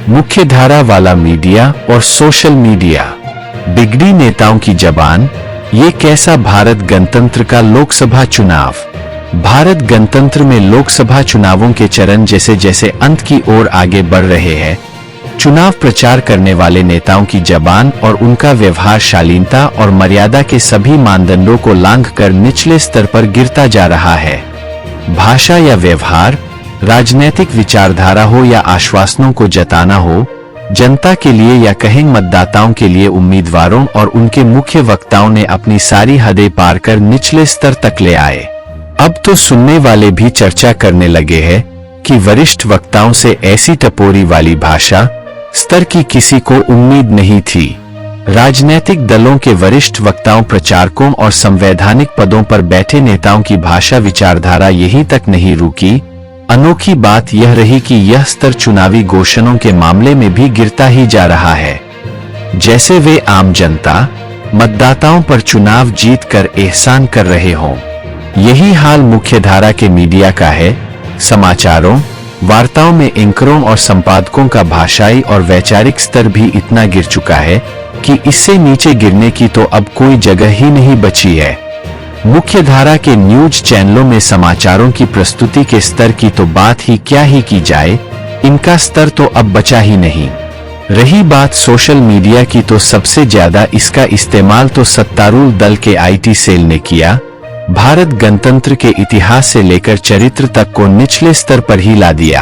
मुख्यधारा वाला मीडिया और सोशल मीडिया, बिगड़ी नेताओं की जबान, ये कैसा भारत गणतंत्र का लोकसभा चुनाव। भारत गणतंत्र में लोकसभा चुनावों के चरण जैसे जैसे अंत की ओर आगे बढ़ रहे हैं, चुनाव प्रचार करने वाले नेताओं की जबान और उनका व्यवहार शालीनता और मर्यादा के सभी मानदंडों को लांघकर निचले स्तर पर गिरता जा रहा है। भाषा या व्यवहार, राजनीतिक विचारधारा हो या आश्वासनों को जताना हो, जनता के लिए या कहीं मतदाताओं के लिए, उम्मीदवारों और उनके मुख्य वक्ताओं ने अपनी सारी हदें पार कर निचले स्तर तक ले आए। अब तो सुनने वाले भी चर्चा करने लगे हैं कि वरिष्ठ वक्ताओं से ऐसी टपोरी वाली भाषा स्तर की किसी को उम्मीद नहीं थी। राजनीतिक दलों के वरिष्ठ वक्ताओं, प्रचारकों और संवैधानिक पदों पर बैठे नेताओं की भाषा विचारधारा यहीं तक नहीं रुकी। अनोखी बात यह रही कि यह स्तर चुनावी घोषणाओं के मामले में भी गिरता ही जा रहा है। जैसे वे आम जनता, मतदाताओं पर चुनाव जीत कर एहसान कर रहे हों। यही हाल मुख्यधारा के मीडिया का है। समाचारों, वार्ताओं में एंकरों और संपादकों का भाषाई और वैचारिक स्तर भी इतना गिर चुका है कि इससे नीचे गिरने की तो अब कोई जगह ही नहीं बची है। मुख्यधारा के न्यूज चैनलों में समाचारों की प्रस्तुति के स्तर की तो बात ही क्या ही की जाए, इनका स्तर तो अब बचा ही नहीं। रही बात सोशल मीडिया की, तो सबसे ज्यादा इसका इस्तेमाल तो सत्तारूढ़ दल के आईटी सेल ने किया। भारत गणतंत्र के इतिहास से लेकर चरित्र तक को निचले स्तर पर ही ला दिया।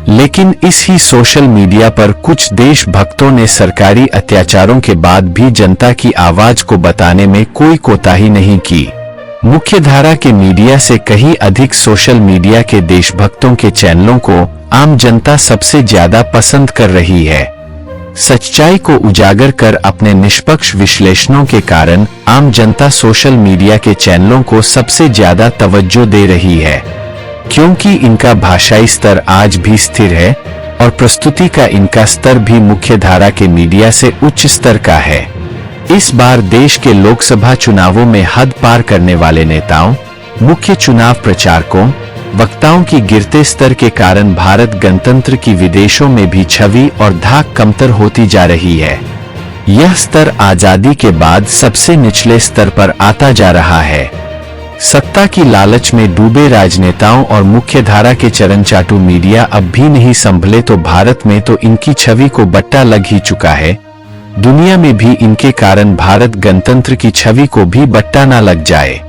लेकिन इस ही सोशल मीडिया पर कुछ देशभक्तों ने सरकारी अत्याचारों के बाद भी जनता की आवाज को बताने में कोई कोताही नहीं की। मुख्यधारा के मीडिया से कहीं अधिक सोशल मीडिया के देशभक्तों के चैनलों को आम जनता सबसे ज्यादा पसंद कर रही है। सच्चाई को उजागर कर अपने निष्पक्ष विश्लेषणों के कारण आम जनता सोशल मीडिया के चैनलों को सबसे ज्यादा तवज्जो दे रही है, क्योंकि इनका भाषाई स्तर आज भी स्थिर है और प्रस्तुति का इनका स्तर भी मुख्यधारा के मीडिया से उच्च स्तर का है। इस बार देश के लोकसभा चुनावों में हद पार करने वाले नेताओं, मुख्य चुनाव प्रचारकों, वक्ताओं की गिरते स्तर के कारण भारत गणतंत्र की विदेशों में भी छवि और धाक कमतर होती जा रही है। यह स्तर आजादी के बाद सबसे निचले स्तर पर आता जा रहा है। सत्ता की लालच में डूबे राजनेताओं और मुख्यधारा के चरणचाटू मीडिया अब भी नहीं संभले तो भारत में तो इनकी छवि को बट्टा लग ही चुका है। दुनिया में भी इनके कारण भारत गणतंत्र की छवि को भी बट्टा ना लग जाए।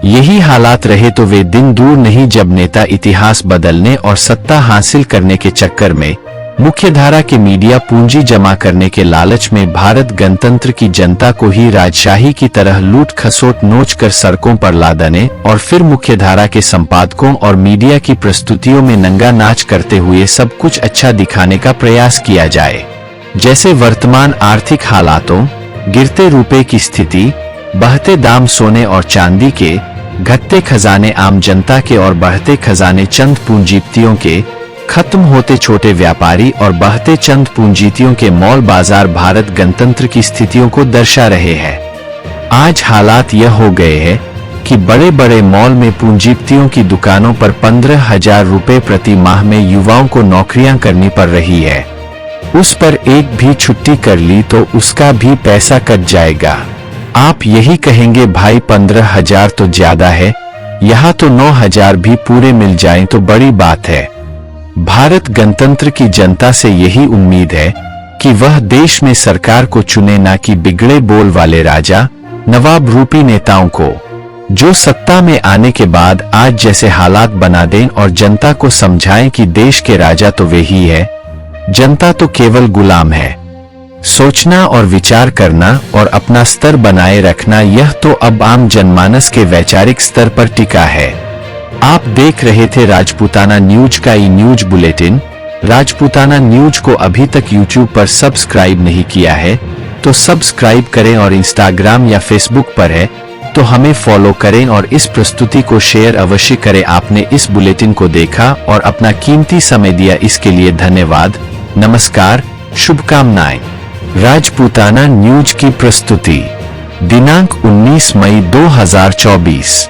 यही हालात रहे तो वे दिन दूर नहीं जब नेता इतिहास बदलने और सत्ता हासिल करने के चक्कर में मुख्यधारा के मीडिया पूंजी जमा करने के लालच में भारत गणतंत्र की जनता को ही राजशाही की तरह लूट खसोट नोच कर सड़कों पर ला देने और फिर मुख्यधारा के संपादकों और मीडिया की प्रस्तुतियों में नंगा नाच करते हुए सब कुछ अच्छा दिखाने का प्रयास किया जाए। जैसे वर्तमान आर्थिक हालातों, गिरते रुपए की स्थिति, बहते दाम सोने और चांदी के, घटते खजाने आम जनता के और बढ़ते खजाने चंद पूंजीपतियों के, खत्म होते छोटे व्यापारी और बढ़ते चंद पूंजीतियों के मॉल बाजार भारत गणतंत्र की स्थितियों को दर्शा रहे हैं। आज हालात यह हो गए हैं कि बड़े बड़े मॉल में पूंजीपतियों की दुकानों पर 15,000 रुपए प्रति माह में युवाओं को नौकरियां करनी पड़ रही है। उस पर एक भी छुट्टी कर ली तो उसका भी पैसा कट जाएगा। आप यही कहेंगे भाई 15,000 तो ज्यादा है, यहाँ तो 9,000 भी पूरे मिल जाएं तो बड़ी बात है। भारत गणतंत्र की जनता से यही उम्मीद है कि वह देश में सरकार को चुने, ना कि बिगड़े बोल वाले राजा नवाब रूपी नेताओं को, जो सत्ता में आने के बाद आज जैसे हालात बना दें और जनता को समझाएं कि देश के राजा तो वे ही है, जनता तो केवल गुलाम है। सोचना और विचार करना और अपना स्तर बनाए रखना, यह तो अब आम जनमानस के वैचारिक स्तर पर टिका है। आप देख रहे थे राजपूताना न्यूज का ई न्यूज बुलेटिन। राजपूताना न्यूज को अभी तक यूट्यूब पर सब्सक्राइब नहीं किया है तो सब्सक्राइब करें और इंस्टाग्राम या फेसबुक पर है तो हमें फॉलो करें और इस प्रस्तुति को शेयर अवश्य करें। आपने इस बुलेटिन को देखा और अपना कीमती समय दिया, इसके लिए धन्यवाद। नमस्कार, शुभकामनाएं। राजपूताना न्यूज की प्रस्तुति, दिनांक 19 मई 2024।